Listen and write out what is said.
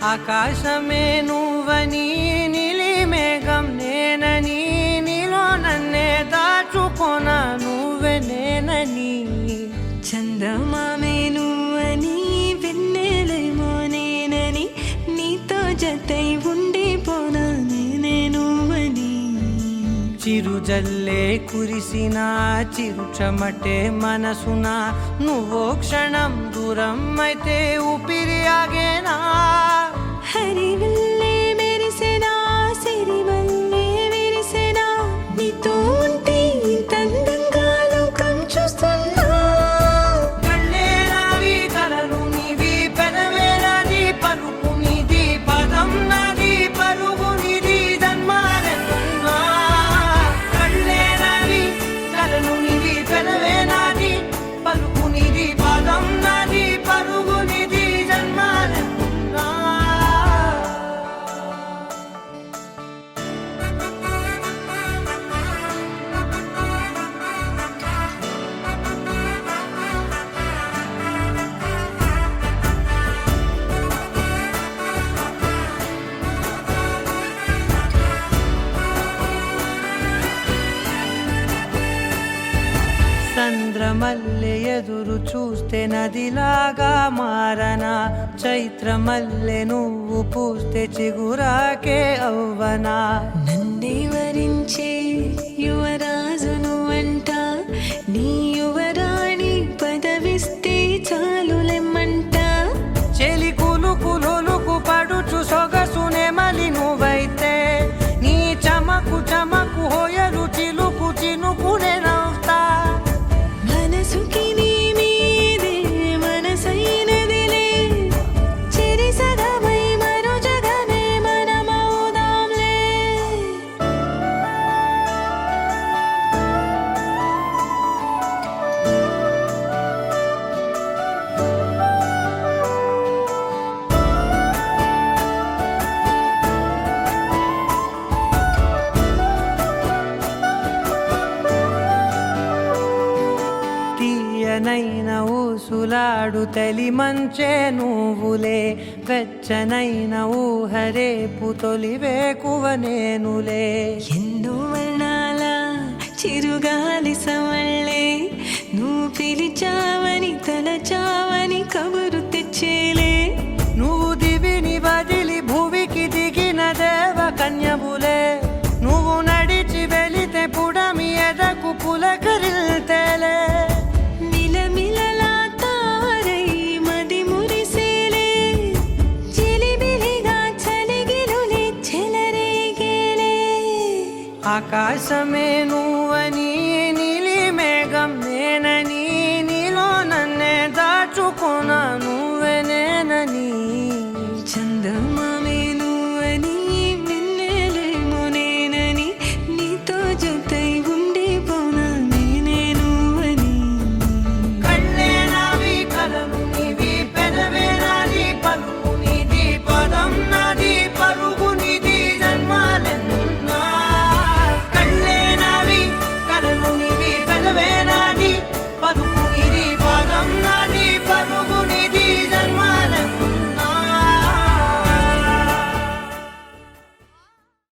ఆకాశమే నువ్వని నీలి మేఘం నేనని నీలో నన్నే దాచుకొన నువ్వే నేనని చందమామే నువ్వని వెన్నెలేమో నేనని నీతో జతై ఉండిపోనా నేనే నువ్వని చిరుజల్లే కురిసిన చిరుచమటే మనసున నువ్వో క్షణం దూరం అయితే ఊపిరి ఆగేనా హరివల్లే మెరిసెనా సిరివల్లే విరిసెనా నీతో ఉంటే ఇంతందంగా లోకం చూస్తున్నా కళ్ళే నావి కలలు నీవి పెనవే నాది పలుకు నీది పదం నాది పరుగు నీది జన్మారెతున్నా కళ్ళే నావి కలలు నీవి పెనవే నాది పలుకు నీది పదం నాది పరుగు నీది జన్మారెతున్నా చంద్రమల్లె ఎదురు చూస్తే నదిలాగా మారనా చైత్రమల్లె నువ్వు పూస్తే చిగురాకే అవ్వనా నన్నే వరించే యువరాజును అంట నీ యువరాణి పదవిస్తే చాలులెమ్మంట చెలి కులుకు పడుచు సొగసునే మలి నువ్వైతే నీ చమకు చమకు హోయలు చిలుకు చినుకునే నవ్వుతా మనసుకి నీ మీదే మనసైనదిలే చెరి సగమై మరో జగమే మనమవుదాంలే తీయనైన ఊసులాడు తలి మంచే నువ్వులే వెచ్చనైన ఊహరేపు తొలి వేకువ నేనులే ఎన్నో వర్ణాల చిరుగాలి సవళ్ళే నువ్వు పిలిచావని తలచావని కబురు తెచ్చేలే నువ్వు దివిని వదిలి భూమికి దిగిన దేవ కన్యబులే నువ్వు నడిచి వెళితే పుడమి ఎదకు పులకరిల్తేలే మిలమిలలా తారై మది మురిసేలే చిలిబిలిగా చలిగిలులే చెలరేగేలే ఆకాశమే